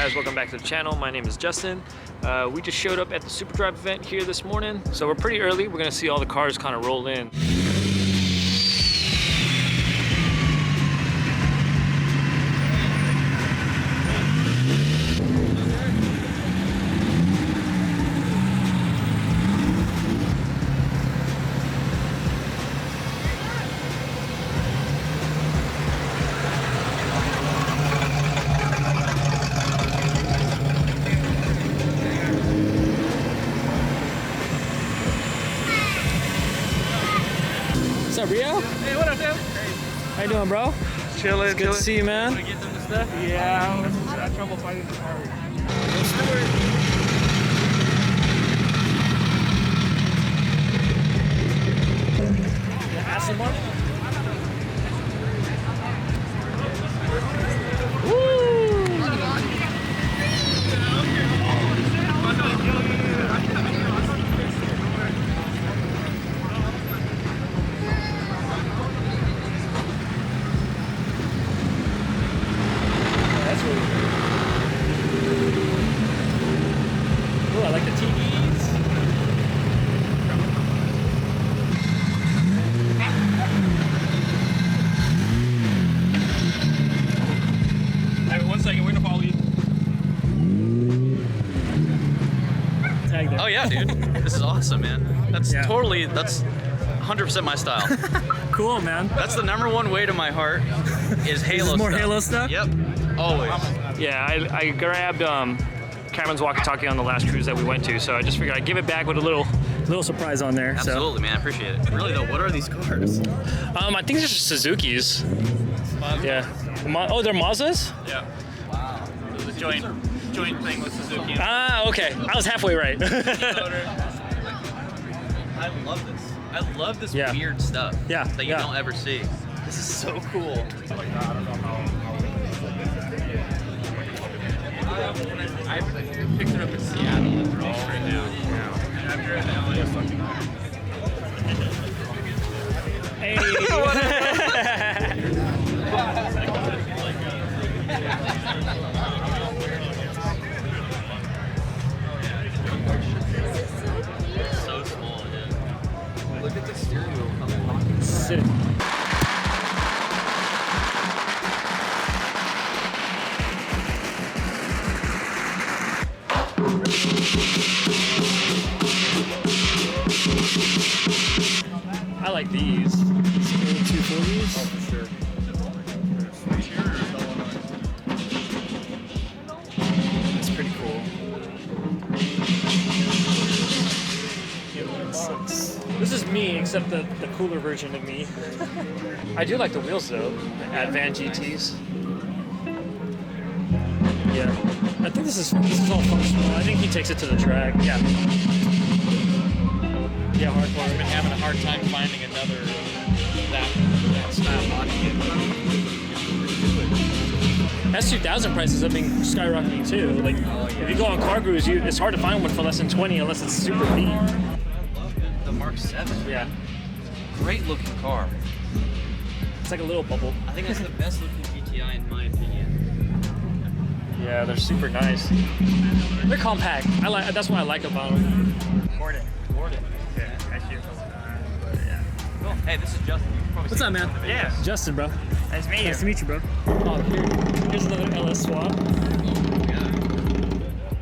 guys, welcome back to the channel. My name is Justin. We just showed up at the Super Drive event here this morning, so we're pretty early. We're gonna see all the cars kind of roll in. What's up, Rio? Hey, what up, dude? How you doing, bro? Chilling. It's good to see you, man. Want to get them the stuff? Yeah, I had trouble finding the car. Ask him one. I like the TVs. Hey, 1 second, we're gonna follow you. Tag there. Oh yeah, dude. This is awesome, man. That's 100% my style. Cool, man. That's the #1 way to my heart is Halo stuff. More Halo stuff? Yep, always. Yeah, I grabbed Cameron's walkie-talkie on the last cruise that we went to, so I just figured I'd give it back with a little surprise on there. Absolutely, man. I appreciate it. Really though, what are these cars? I think they're just Suzuki's. Mazda. Yeah. Oh, they're Mazdas? Yeah. Wow. It was a joint thing with Suzuki. Ah, okay. I was halfway right. I love this. I love this weird stuff that you don't ever see. This is so cool. I picked it up in Seattle and Raleigh right now. And I'm here in LA. Hey. So small, dude. Look at the steering wheel. Sick. I like these. These old 240s. Oh, for sure. It's pretty cool. This is me, except the cooler version of me. I do like the wheels though, the Advan GTs. Yeah, I think this is all functional. I think he takes it to the track. Yeah. Yeah, hardcore. I've been having a hard time finding another that style body. S2000 prices have been skyrocketing too. Like, if you go on Car Gurus, it's hard to find one for less than 20 unless it's super beat. I love the Mark 7. Yeah. Great looking car. It's like a little bubble. I think that's the best looking GTI in my opinion. Yeah, they're super nice. They're compact. That's what I like about them. Gordon. Yeah, that's you. Cool. Hey, this is Justin. What's up, man? Yeah. Justin, bro. Nice to meet you. Nice to meet you, bro. Oh, here's another LS swap.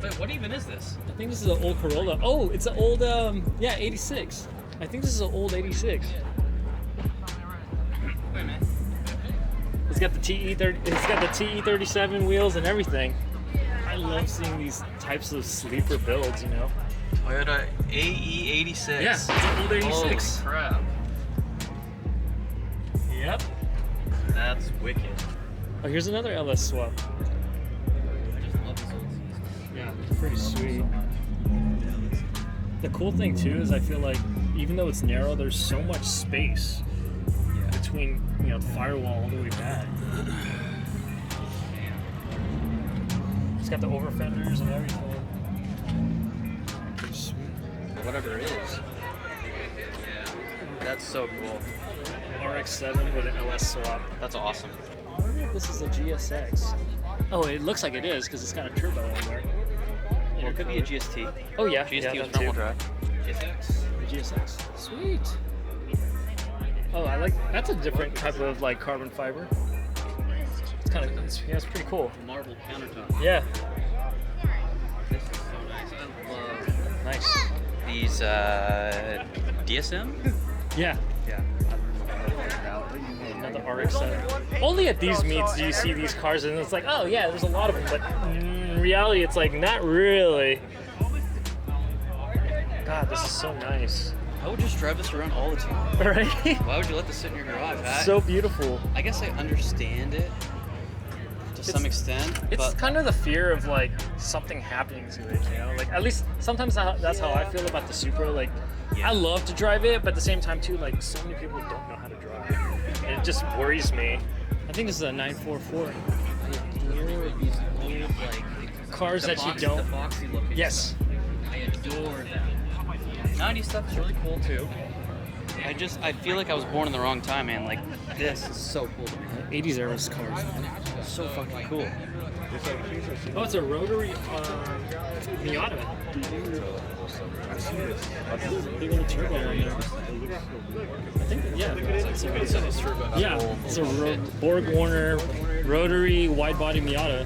Wait, what even is this? I think this is an old Corolla. Oh, it's an old, 86. I think this is an old 86. Wait, man. It's got the TE37 wheels and everything. I love seeing these types of sleeper builds, you know? Toyota AE86. Yeah, it's an old 86. Holy crap. Yep. That's wicked. Oh, here's another LS swap. I just love this old season. Yeah, it's pretty sweet. The cool thing too is I feel like even though it's narrow, there's so much space between, you know, the firewall all the way back. It's got the over fenders and everything. Pretty sweet. Whatever it is. Yeah. That's so cool. RX-7 with an LS swap. That's awesome. I wonder if this is a GSX. Oh, it looks like it is because it's got a turbo in there. Well, it could be a GST. Oh yeah, GST yeah, with front wheel drive. GSX. GSX. Sweet. Oh, I like. That's a different type of like carbon fiber. It's kind of. Yeah, it's pretty cool. Marble countertop. Yeah. This is so nice. I love Nice. these DSM. Yeah. Yeah. Another RX-7. Only at these meets do you see these cars, and it's like, oh yeah, there's a lot of them, but in reality, it's like not really. God, this is so nice. I would just drive this around all the time. Right? Why would you let this sit in your garage? So beautiful. I guess I understand it to some extent. It's but kind of the fear of like something happening to it, you know? Like at least sometimes that's how I feel about the Supra. Like I love to drive it, but at the same time too, like so many people don't know how to drive. And it just worries me. I think this is a 944. I adore these old like cars that you don't. The boxy looking Yes. stuff. I adore them. 90s stuff is really cool too. I feel like I was born in the wrong time, man. Like this is so cool to me. 80s era cars, man. So fucking cool. Oh, it's a rotary Miata. Big old turbo in there. I think, yeah. It's a Borg Warner rotary wide body Miata.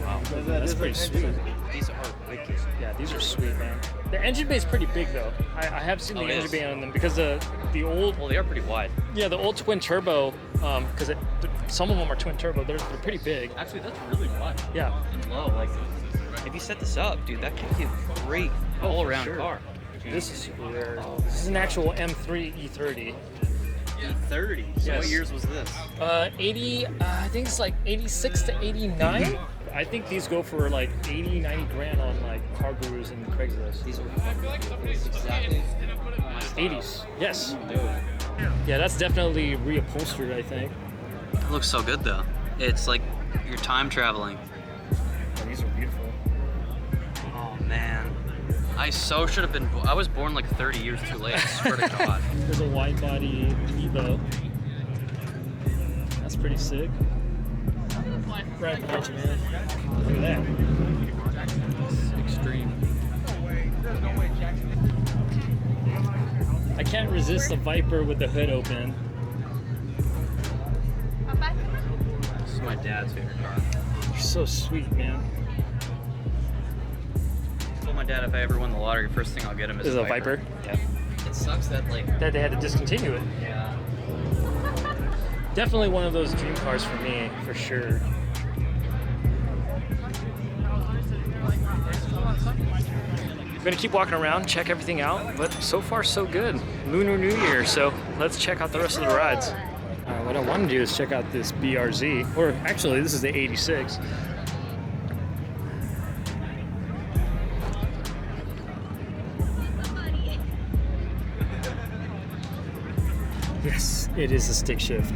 Wow, that's pretty sweet. These are wicked. Yeah, these are sweet, man. The engine bay is pretty big though. I have seen the engine bay on them because the old. Well, they are pretty wide. Yeah, the old twin turbo. Because some of them are twin turbo. They're pretty big. Actually, that's really wide. Yeah. And low. Like, if you set this up, dude, that could be a great all-around car. This is rare. This is an actual M3 E30. E30. So Yes. what years was this? 80. I think it's like 86 to 89. I think these go for like 80, 90 grand on like car gurus and Craigslist. These are exactly 80s. Yes. Yeah, that's definitely reupholstered, I think. It looks so good though. It's like you're time traveling. Oh, these are beautiful. Oh man. I should have been. I was born like 30 years too late. I swear to God. There's a wide body Evo. That's pretty sick. Right behind you, man. Look at that. It's extreme. I can't resist the Viper with the hood open. This is my dad's favorite car. You're so sweet, man. I told my dad if I ever win the lottery, first thing I'll get him is a Viper. Yeah. It sucks that like That they had to discontinue it. Yeah. Definitely one of those dream cars for me, for sure. I'm gonna keep walking around, check everything out, but so far so good. Lunar New Year, so let's check out the rest of the rides. What I want to do is check out this BRZ, or actually this is the 86. Yes, it is a stick shift.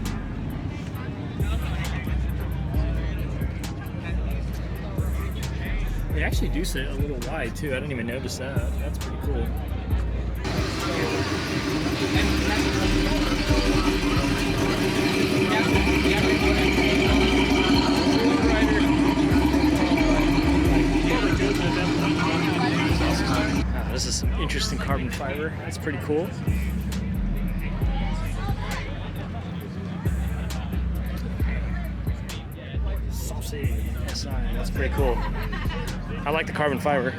They actually do sit a little wide too. I didn't even notice that. That's pretty cool. This is some interesting carbon fiber. That's pretty cool. That's pretty cool. I like the carbon fiber.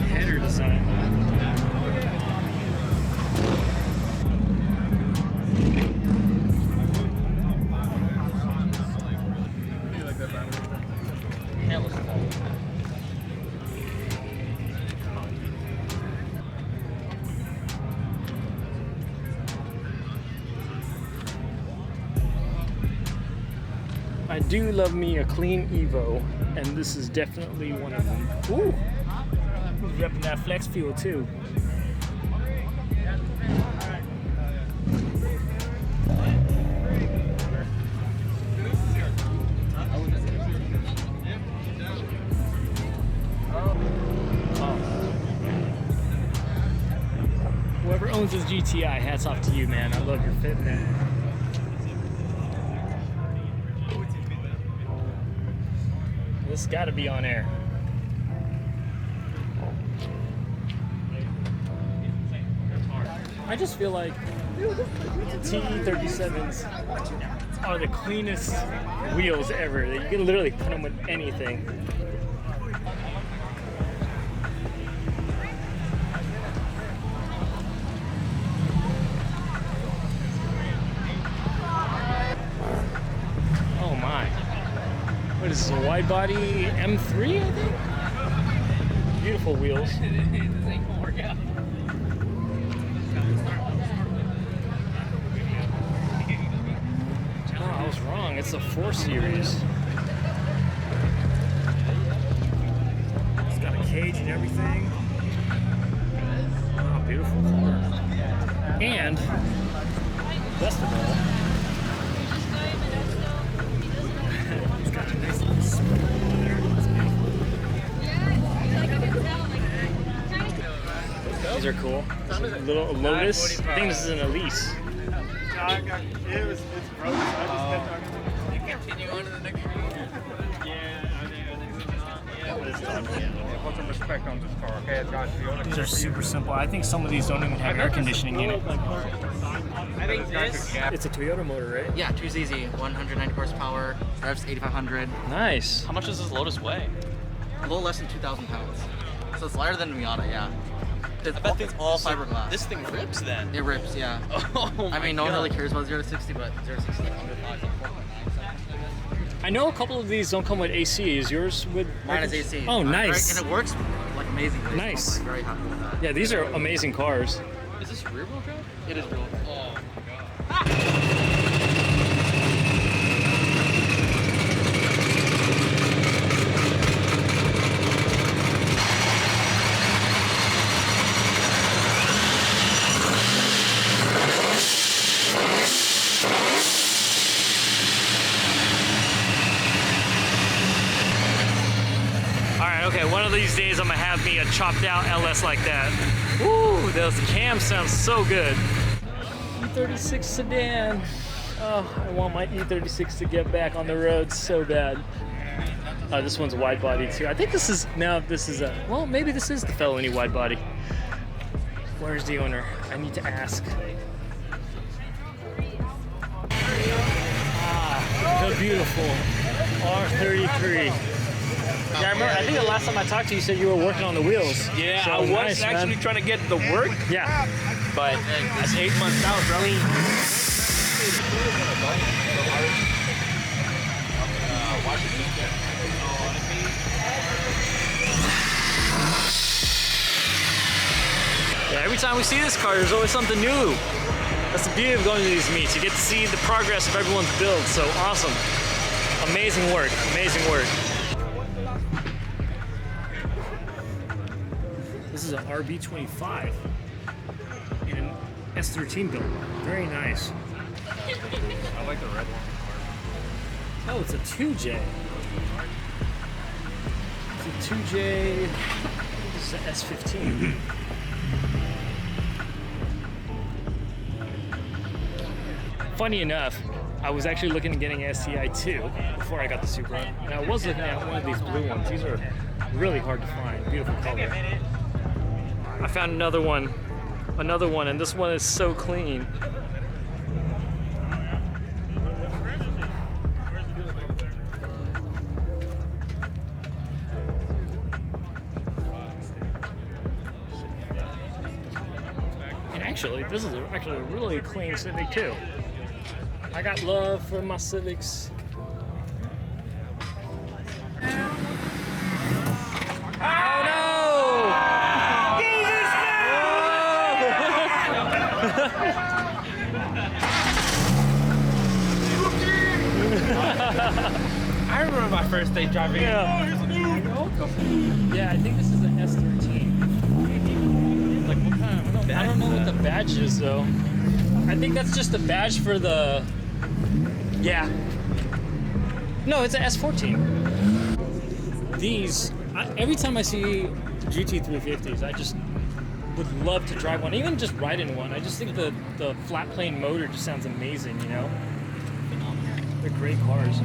Header design. I do love me a clean Evo, and this is definitely one of them. Ooh, he's repping that flex fuel too. owns his GTI. Hats off to you, man. I love your fit, man. This got to be on air. I just feel like TE37s are the cleanest wheels ever. You can literally put them with anything. Oh my. What is this, a wide body M3, I think? Beautiful wheels. I was wrong. It's a 4 Series. It's got a cage and everything. Oh, beautiful car. And best of all, it's got a nice little spring there. These are cool. There's a little Lotus. I think this is an Elise. It's broken, so I just kept talking. You continue on to the next one? Put some respect on this car, okay? It's got Toyota. These are super simple. I think some of these don't even have air conditioning in it. I think this. It's a Toyota motor, right? Yeah, 2ZZ, 190 horsepower, revs 8,500. Nice. How much does this Lotus weigh? A little less than 2,000 pounds. So it's lighter than Miata, yeah. It's all fiberglass. This thing rips then. It rips, yeah. Oh I mean, no one God. really cares about 0 to 60, but 0 to 60 I know a couple of these don't come with AC. Is yours with? Mine is AC. Oh, nice. And it works like amazingly. Nice. So I'm very happy with that. Yeah, these are amazing cars. Is this rear wheel drive? It is real. Oh my God. Okay, one of these days I'm gonna have me a chopped out LS like that. Woo, those cams sound so good. E36 sedan. Oh, I want my E36 to get back on the road so bad. This one's wide body too. I think this is, well, maybe this is the felony wide body. Where's the owner? I need to ask. Ah, the beautiful R33. Yeah, I remember, I think the last time I talked to you, you said you were working on the wheels. Yeah, So I was nice, actually man. trying to get the work, Yeah. but that's 8 months out, bro. Yeah, every time we see this car, there's always something new. That's the beauty of going to these meets. You get to see the progress of everyone's build. So awesome. Amazing work. Amazing work. This is an RB25 in an S13 build. Very nice. I like the red one. Oh, it's a 2J. It's a 2J. This is an S15. Funny enough, I was actually looking at getting an STI too before I got the Supra, and I was looking at one of these blue ones. These are really hard to find. Beautiful color. I found another one, and this one is so clean. And actually, this is actually a really clean Civic too. I got love for my Civics. Oh no! I remember my first day driving. Yeah. Yeah, I think this is an S13. Like what kind of, I don't know what the badge is though. I think that's just the badge for the, yeah. No, it's an S14. These, every time I see GT350s, would love to drive one, even just ride in one. I just think the flat plane motor just sounds amazing, you know? Phenomenal. They're great cars.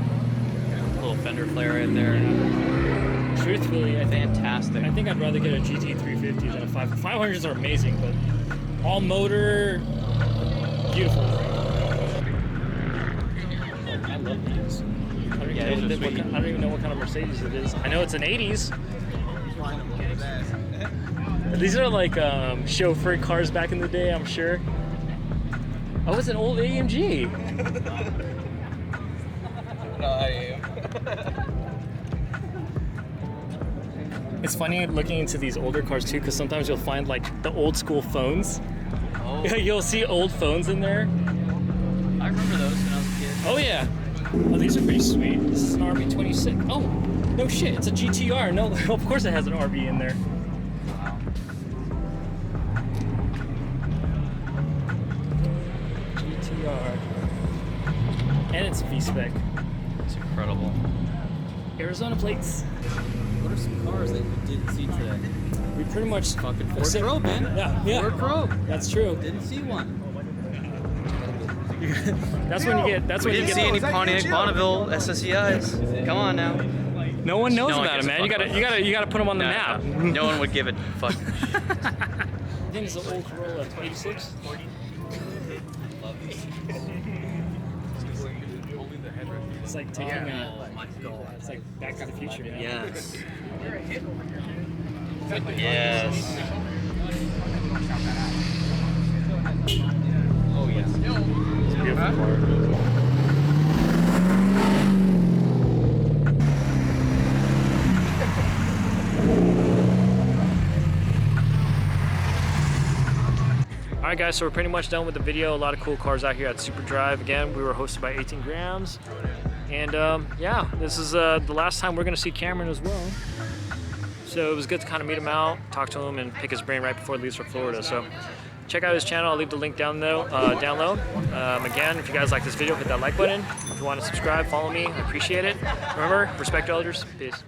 Little fender flare right there. Truthfully, I think I'd rather get a GT 350 than a 500s are amazing, but all motor, beautiful. I love these. I don't even know what kind of Mercedes it is. I know it's an 80s. These are like chauffeur cars back in the day, I'm sure. Oh, it's an old AMG. No, I am. It's funny looking into these older cars too, because sometimes you'll find like the old school phones. Oh. You'll see old phones in there. I remember those when I was a kid. Oh yeah. Oh, these are pretty sweet. This is an RB26. Oh, no shit, it's a GTR. No, of course it has an RB in there. Wow. GTR. And it's V-Spec. It's incredible. Arizona plates. What are some cars that we didn't see today? We pretty much Fucking Ford except- Probe, man. Yeah. Ford Probe. That's true. Didn't see one. That's when you get. That's We when you didn't see get. any Pontiac Bonneville SSEIs. Come on now. No one knows No one about it, gives a man. You fuck gotta put them on the map. No one would give it. Fuck. I think it's an old Corolla 86. It's like taking it's like Back to the Future, man. Yes. Yes. Oh yes. It's a beautiful car. Alright guys, so we're pretty much done with the video. A lot of cool cars out here at Super Drive. Again, we were hosted by 18 Grams. And yeah, this is the last time we're going to see Cameron as well. So it was good to kind of meet him out, talk to him, and pick his brain right before he leaves for Florida. So check out his channel. I'll leave the link down low. Again, if you guys like this video, hit that like button. If you want to subscribe, follow me. I appreciate it. Remember, respect your elders. Peace.